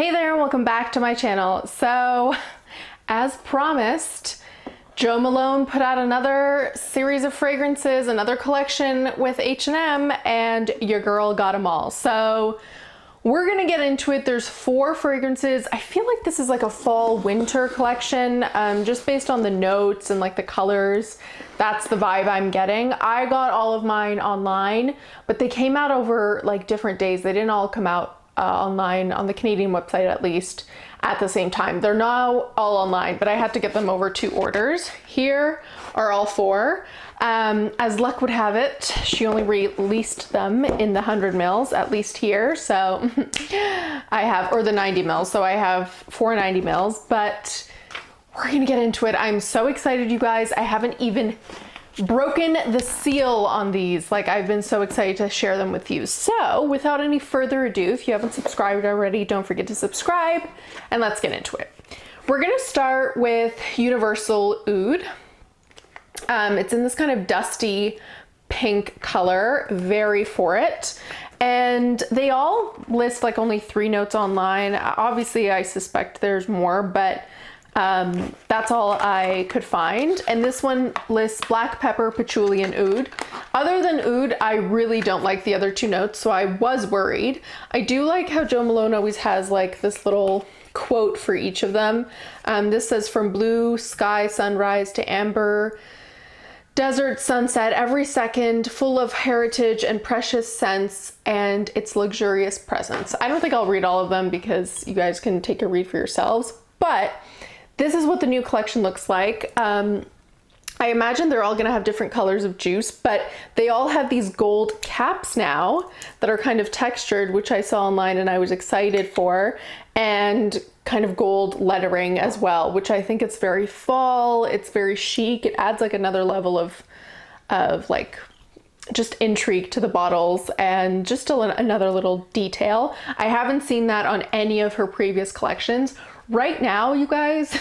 Hey there, and welcome back to my channel. So, as promised, Jo Malone put out another series of fragrances, another collection with H&M, and your girl got them all. So, we're gonna get into it. There's 4 fragrances. I feel like this is like a fall winter collection, just based on the notes and like the colors. That's the vibe I'm getting. I got all of mine online, but they came out over like different days. They didn't all come out online on the Canadian website, at least at the same time. They're now all online, but I had to get them over 2 orders. Here are all 4. As luck would have it, she only released them in the 100 mils, at least here. So I have, or the 90 mils. So I have 4 90 mils, but we're gonna get into it. I'm so excited, you guys. I haven't even broken the seal on these. Like, I've been so excited to share them with you. So without any further ado, if you haven't subscribed already, don't forget to subscribe, and let's get into it. We're gonna start with Universal Oud. It's in this kind of dusty pink color, very for it. And they all list like only 3 notes online. Obviously, I suspect there's more, but that's all I could find. And this one lists black pepper, patchouli, and oud. Other than oud, I really don't like the other 2 notes, so I was worried. I do like how Jo Malone always has like this little quote for each of them. This says, from blue sky sunrise to amber desert sunset, every second full of heritage and precious scents and its luxurious presence. I don't think I'll read all of them because you guys can take a read for yourselves, but this is what the new collection looks like. I imagine they're all gonna have different colors of juice, but they all have these gold caps now that are kind of textured, which I saw online and I was excited for, and kind of gold lettering as well, which I think it's very fall, it's very chic. It adds like another level of like just intrigue to the bottles and just another little detail. I haven't seen that on any of her previous collections. Right now, you guys,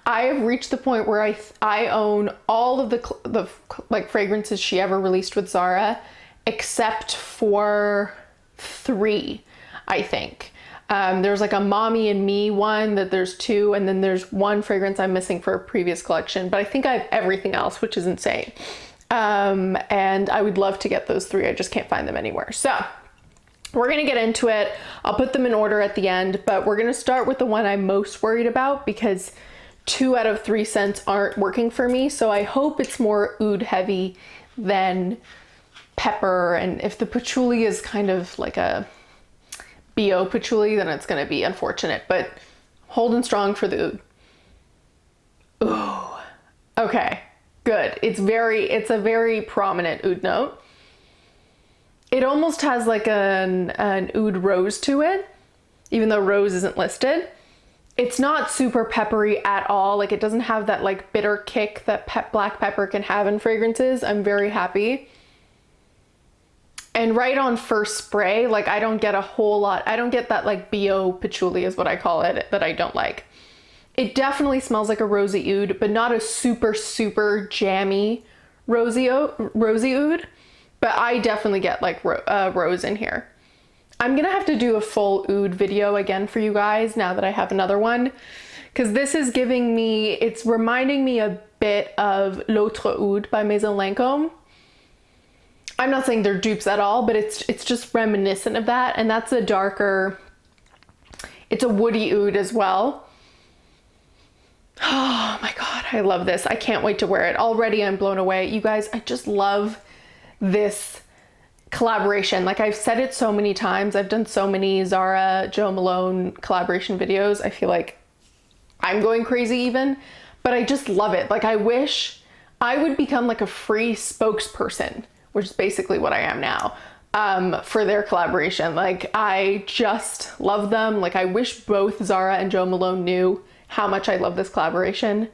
I have reached the point where I own all of the like fragrances she ever released with Zara, except for 3, I think. There's like a Mommy and Me one, that there's 2, and then there's 1 fragrance I'm missing for a previous collection, but I think I have everything else, which is insane. And I would love to get those 3. I just can't find them anywhere. So we're gonna get into it. I'll put them in order at the end, but we're gonna start with the one I'm most worried about because 2 out of 3 scents aren't working for me. So I hope it's more oud heavy than pepper. And if the patchouli is kind of like a BO patchouli, then it's gonna be unfortunate, but holding strong for the oud. Ooh, okay, good. It's a very prominent oud note. It almost has like an oud rose to it, even though rose isn't listed. It's not super peppery at all. Like, it doesn't have that like bitter kick that black pepper can have in fragrances. I'm very happy. And right on first spray, like, I don't get a whole lot. I don't get that like BO patchouli is what I call it, that I don't like. It definitely smells like a rosy oud, but not a super, super jammy rosy oud. But I definitely get like rose in here. I'm gonna have to do a full oud video again for you guys now that I have another one, because this is giving me, it's reminding me a bit of L'Autre Oud by Maison Lancôme. I'm not saying they're dupes at all, but it's just reminiscent of that. And that's a darker, it's a woody oud as well. Oh my God, I love this. I can't wait to wear it. Already I'm blown away. You guys, I just love this collaboration. Like, I've said it so many times. I've done so many Zara, Jo Malone collaboration videos. I feel like I'm going crazy even, but I just love it. Like, I wish I would become like a free spokesperson, which is basically what I am now, for their collaboration. Like, I just love them. Like, I wish both Zara and Jo Malone knew how much I love this collaboration.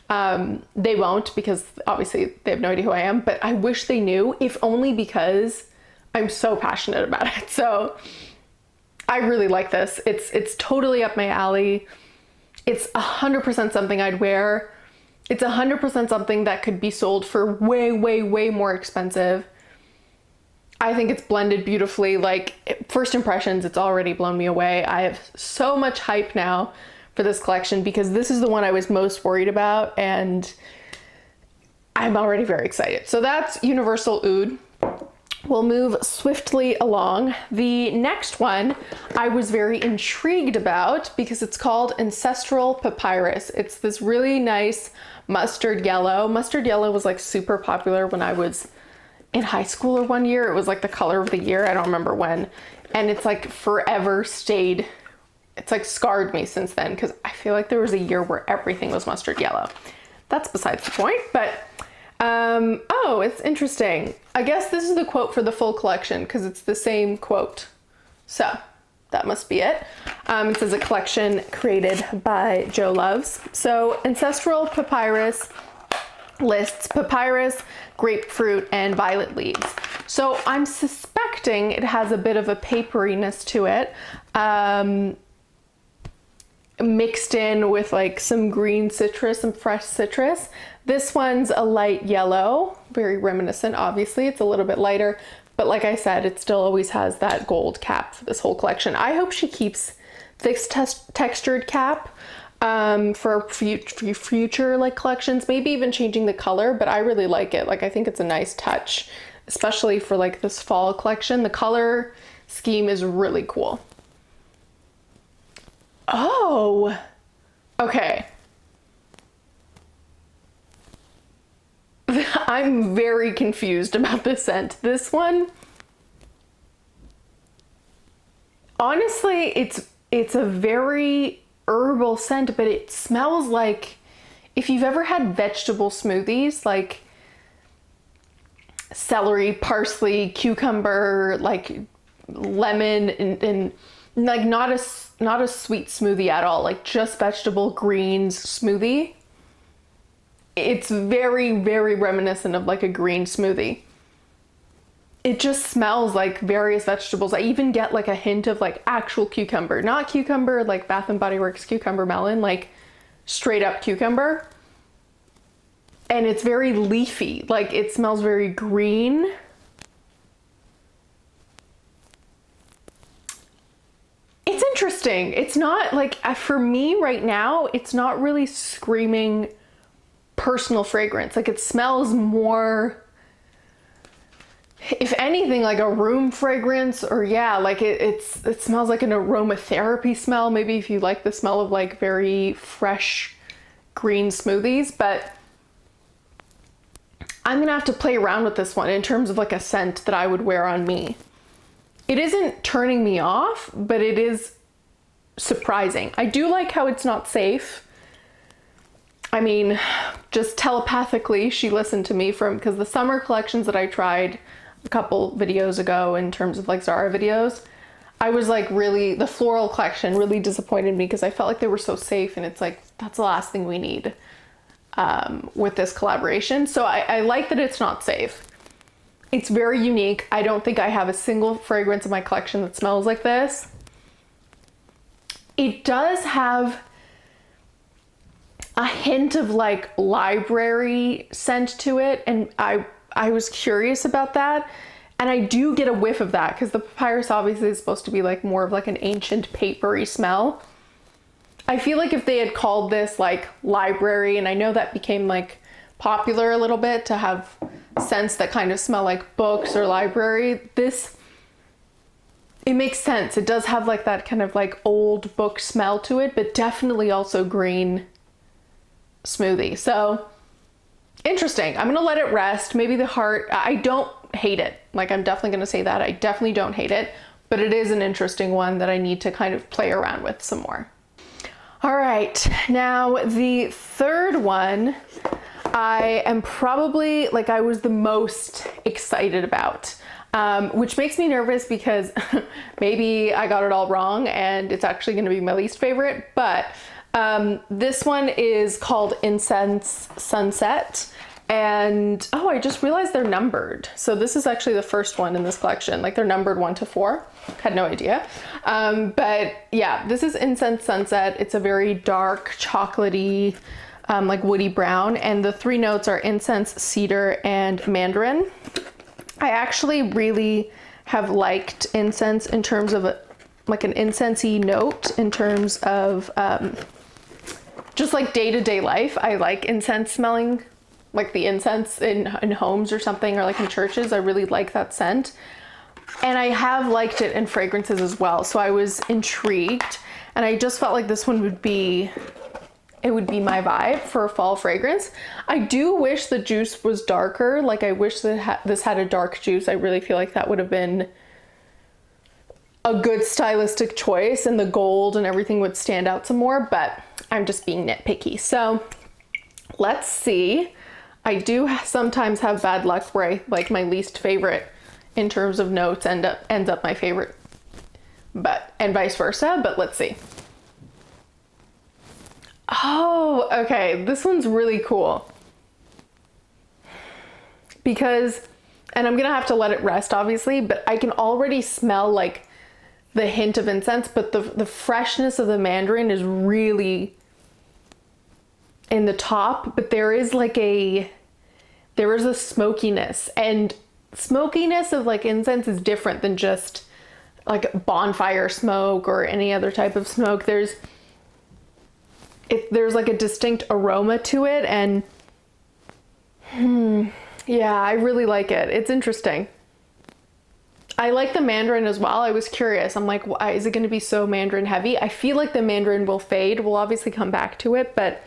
They won't, because obviously they have no idea who I am, but I wish they knew, if only because I'm so passionate about it. So I really like this. It's totally up my alley. It's 100% something I'd wear. It's 100% something that could be sold for way, way, way more expensive. I think it's blended beautifully. Like, first impressions, it's already blown me away. I have so much hype now for this collection because this is the one I was most worried about, and I'm already very excited. So that's Universal Oud. We'll move swiftly along. The next one I was very intrigued about because it's called Ancestral Papyrus. It's this really nice mustard yellow. Mustard yellow was like super popular when I was in high school or one year. It was like the color of the year. I don't remember when. And it's like forever stayed. It's like scarred me since then because I feel like there was a year where everything was mustard yellow. That's besides the point, but oh, it's interesting. I guess this is the quote for the full collection because it's the same quote. So that must be it. It says a collection created by Joe Loves. So Ancestral Papyrus lists papyrus, grapefruit, and violet leaves. So I'm suspecting it has a bit of a paperiness to it, mixed in with like some green citrus, some fresh citrus. This one's a light yellow, very reminiscent. Obviously, it's a little bit lighter, but like I said, it still always has that gold cap for this whole collection. I hope she keeps this textured cap for future like collections, maybe even changing the color, but I really like it. Like, I think it's a nice touch, especially for like this fall collection. The color scheme is really cool. Oh, okay. I'm very confused about this scent. This one, honestly, it's a very herbal scent, but it smells like if you've ever had vegetable smoothies, like celery, parsley, cucumber, like lemon, and like not a sweet smoothie at all, like just vegetable greens smoothie. It's very, very reminiscent of like a green smoothie. It just smells like various vegetables. I even get like a hint of like actual cucumber, not cucumber like Bath and Body Works cucumber melon, like straight up cucumber. And it's very leafy, like it smells very green. It's interesting. It's not like, for me right now, it's not really screaming personal fragrance. Like, it smells more, if anything, like a room fragrance, or yeah, like it smells like an aromatherapy smell. Maybe if you like the smell of like very fresh green smoothies, but I'm gonna have to play around with this one in terms of like a scent that I would wear on me. It isn't turning me off, but it is surprising. I do like how it's not safe. I mean, just telepathically, she listened to me because the summer collections that I tried a couple videos ago in terms of like Zara videos, I was like really, the floral collection really disappointed me because I felt like they were so safe, and it's like, that's the last thing we need with this collaboration. So I like that it's not safe. It's very unique. I don't think I have a single fragrance in my collection that smells like this. It does have a hint of like library scent to it, and I was curious about that, and I do get a whiff of that because the papyrus obviously is supposed to be like more of like an ancient papery smell. I feel like if they had called this like library, and I know that became like popular a little bit to have scents that kind of smell like books or library, it makes sense. It does have like that kind of like old book smell to it, but definitely also green smoothie. So interesting. I'm gonna let it rest. Maybe the heart, I don't hate it. Like, I'm definitely gonna say that. I definitely don't hate it, but it is an interesting one that I need to kind of play around with some more. All right, now the third one I am probably like, I was the most excited about, which makes me nervous because maybe I got it all wrong and it's actually gonna be my least favorite, but this one is called Incense Sunset, and oh, I just realized they're numbered. So this is actually the first one in this collection. Like, they're numbered 1 to 4. Had no idea. But yeah, this is Incense Sunset. It's a very dark, chocolatey, like woody brown, and the 3 notes are incense, cedar, and mandarin. I actually really have liked incense in terms of like an incensey note in terms of just like day-to-day life. I like incense smelling, like the incense in homes or something, or like in churches. I really like that scent. And I have liked it in fragrances as well. So I was intrigued, and I just felt like this one would be my vibe for a fall fragrance. I do wish the juice was darker. Like I wish that this had a dark juice. I really feel like that would have been a good stylistic choice, and the gold and everything would stand out some more, but I'm just being nitpicky. So let's see. I do sometimes have bad luck where I like my least favorite in terms of notes ends up my favorite, and vice versa, but let's see. Oh, okay, this one's really cool because, and I'm gonna have to let it rest obviously, but I can already smell like the hint of incense, but the freshness of the mandarin is really in the top, but there is a smokiness, and smokiness of like incense is different than just like bonfire smoke or any other type of smoke. There's like a distinct aroma to it, and yeah, I really like it. It's interesting. I like the mandarin as well. I was curious. I'm like, why is it going to be so mandarin heavy? I feel like the mandarin will fade. We'll obviously come back to it, but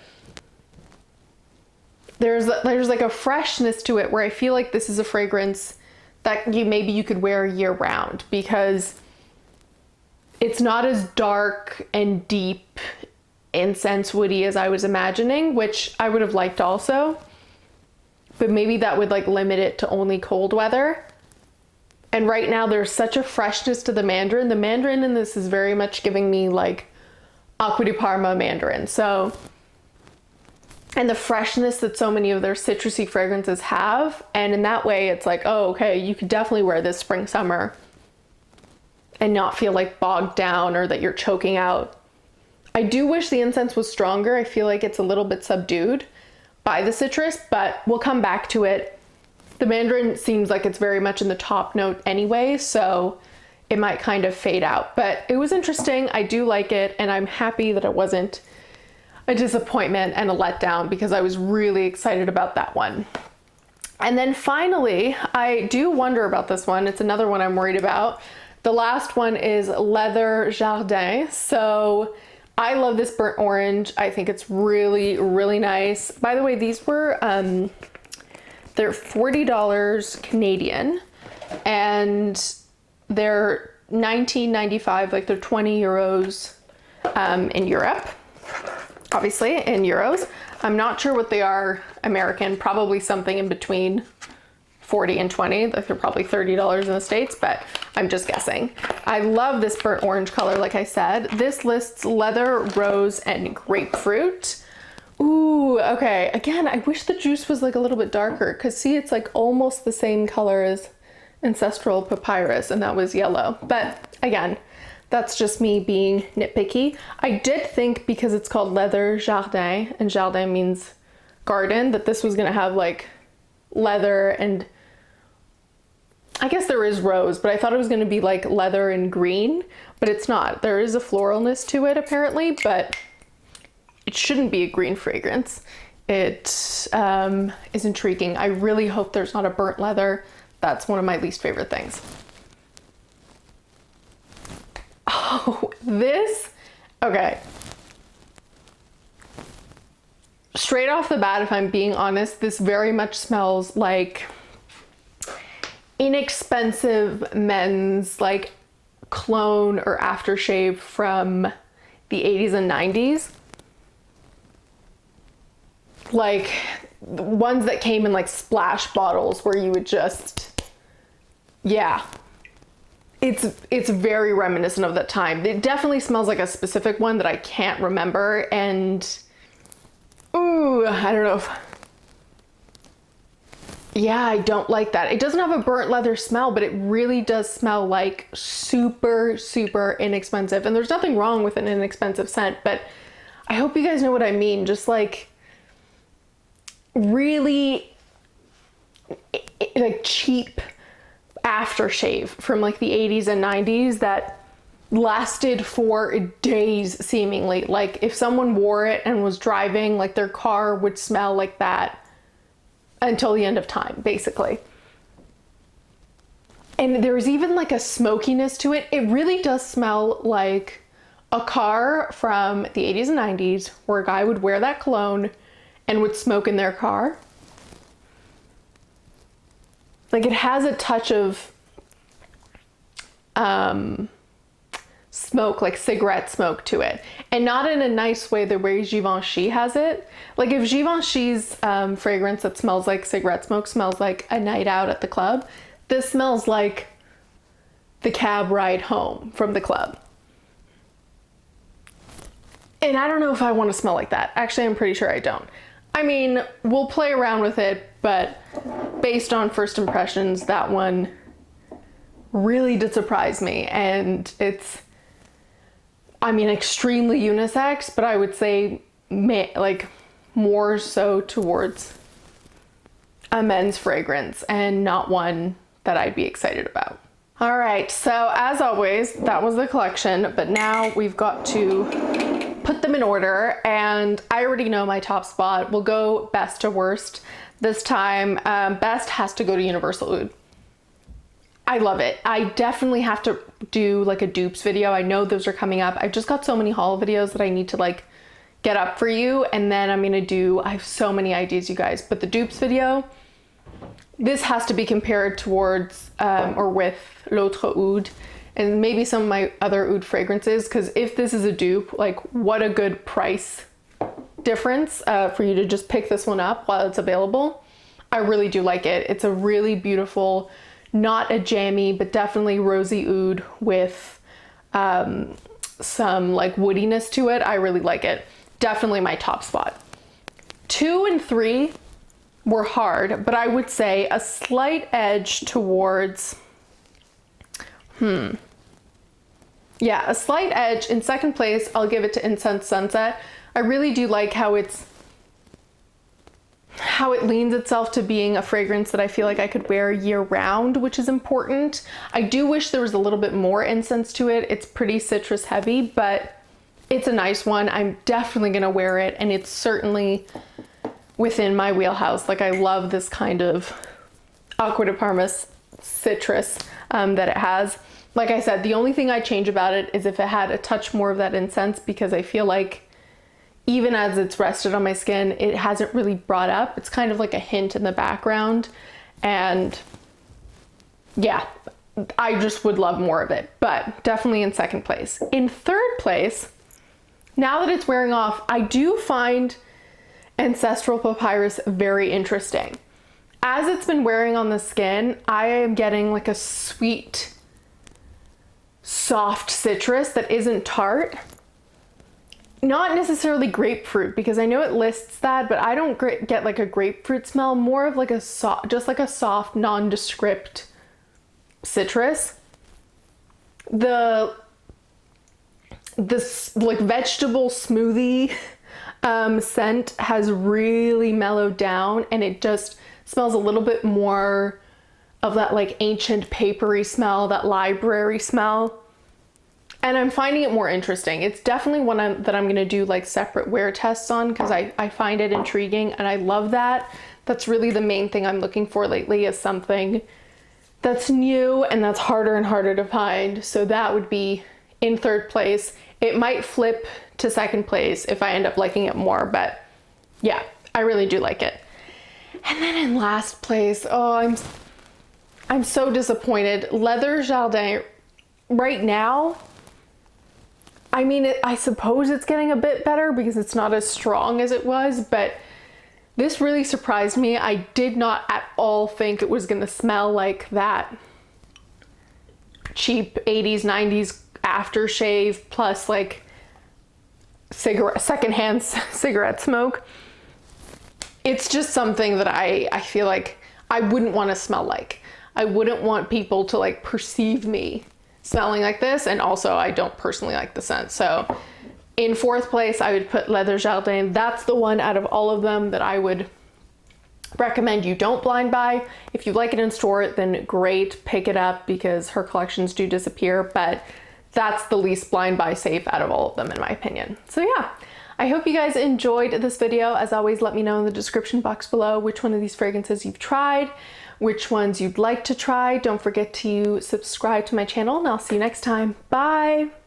there's like a freshness to it where I feel like this is a fragrance that maybe you could wear year round, because it's not as dark and deep incense woody as I was imagining, which I would have liked also, but maybe that would like limit it to only cold weather. And right now there's such a freshness to the mandarin. The mandarin in this is very much giving me like Acqua di Parma mandarin. So, and the freshness that so many of their citrusy fragrances have. And in that way, it's like, oh, okay, you could definitely wear this spring, summer and not feel like bogged down or that you're choking out. I do wish the incense was stronger. I feel like it's a little bit subdued by the citrus, but we'll come back to it. The mandarin seems like it's very much in the top note anyway, so it might kind of fade out, but it was interesting. I do like it, and I'm happy that it wasn't a disappointment and a letdown, because I was really excited about that one. And then finally, I do wonder about this one. It's another one I'm worried about. The last one is Leather Jardin. So I love this burnt orange. I think it's really, really nice. By the way, these were, they're $40 Canadian, and they're $19.95, like they're 20 euros in Europe, obviously in euros. I'm not sure what they are American, probably something in between 40 and 20, like they're probably $30 in the States, but I'm just guessing. I love this burnt orange color, like I said. This lists leather, rose, and grapefruit. Ooh, okay. Again, I wish the juice was like a little bit darker, because see, it's like almost the same color as Ancestral Papyrus, and that was yellow. But again, that's just me being nitpicky. I did think, because it's called Leather Jardin, and Jardin means garden, that this was gonna have like leather, and I guess there is rose, but I thought it was gonna be like leather and green, but it's not. There is a floralness to it apparently, but it shouldn't be a green fragrance. It is intriguing. I really hope there's not a burnt leather. That's one of my least favorite things. Oh, this, okay. Straight off the bat, if I'm being honest, this very much smells like inexpensive men's like cologne or aftershave from the 80s and 90s. Like ones that came in like splash bottles where you would just, yeah. It's very reminiscent of that time. It definitely smells like a specific one that I can't remember, and ooh, I don't know if, yeah, I don't like that. It doesn't have a burnt leather smell, but it really does smell like super, super inexpensive. And there's nothing wrong with an inexpensive scent, but I hope you guys know what I mean. Just like really like cheap aftershave from like the 80s and 90s that lasted for days seemingly. Like if someone wore it and was driving, like their car would smell like that until the end of time, basically. And there's even like a smokiness to it. It really does smell like a car from the 80s and 90s where a guy would wear that cologne and would smoke in their car. Like it has a touch of smoke, like cigarette smoke to it, and not in a nice way the way Givenchy has it. Like if Givenchy's fragrance that smells like cigarette smoke smells like a night out at the club, this smells like the cab ride home from the club. And I don't know if I want to smell like that. Actually, I'm pretty sure I don't. I mean, we'll play around with it, but based on first impressions, that one really did surprise me. And it's, I mean, extremely unisex, but I would say like more so towards a men's fragrance and not one that I'd be excited about. All right, so as always, that was the collection, but now we've got to put them in order, and I already know my top spot. We'll go best to worst this time. Best has to go to Universal Oud. I love it. I definitely have to do like a dupes video. I know those are coming up. I've just got so many haul videos that I need to like get up for you, and then I'm gonna I have so many ideas, you guys, but the dupes video, this has to be compared towards or with L'Autre Oud and maybe some of my other oud fragrances, because if this is a dupe, like what a good price difference for you to just pick this one up while it's available. I really do like it. It's a really beautiful, not a jammy, but definitely rosy oud with some like woodiness to it. I really like it. Definitely my top spot. 2 and 3 were hard, but I would say a slight edge towards, yeah, a slight edge. In second place, I'll give it to Incense Sunset. I really do like how it leans itself to being a fragrance that I feel like I could wear year round, which is important. I do wish there was a little bit more incense to it. It's pretty citrus heavy, but it's a nice one. I'm definitely gonna wear it, and it's certainly within my wheelhouse. Like I love this kind of Acqua di Parma citrus that it has. Like I said, the only thing I change about it is if it had a touch more of that incense, because I feel like even as it's rested on my skin, it hasn't really brought up. It's kind of like a hint in the background. And yeah, I just would love more of it, but definitely in second place. In third place, now that it's wearing off, I do find Ancestral Papyrus very interesting. As it's been wearing on the skin, I am getting like a sweet, soft citrus that isn't tart. Not necessarily grapefruit, because I know it lists that, but I don't get like a grapefruit smell, more of like a soft, just like a soft, nondescript citrus. This like vegetable smoothie scent has really mellowed down, and it just smells a little bit more of that like ancient papery smell, that library smell. And I'm finding it more interesting. It's definitely one that I'm gonna do like separate wear tests on, because I find it intriguing and I love that. That's really the main thing I'm looking for lately, is something that's new and that's harder and harder to find. So that would be in third place. It might flip to second place if I end up liking it more, but yeah, I really do like it. And then in last place, oh, I'm so disappointed. Leather Jardin right now, I mean, I suppose it's getting a bit better because it's not as strong as it was, but this really surprised me. I did not at all think it was gonna smell like that cheap 80s, 90s aftershave plus like secondhand cigarette smoke. It's just something that I feel like I wouldn't want to smell like. I wouldn't want people to like perceive me smelling like this, and also I don't personally like the scent. So in fourth place, I would put Leather Jardin. That's the one out of all of them that I would recommend you don't blind buy. If you like it in store, then great, pick it up because her collections do disappear, but that's the least blind buy safe out of all of them in my opinion. So yeah, I hope you guys enjoyed this video. As always, let me know in the description box below which one of these fragrances you've tried, which ones you'd like to try. Don't forget to subscribe to my channel, and I'll see you next time. Bye!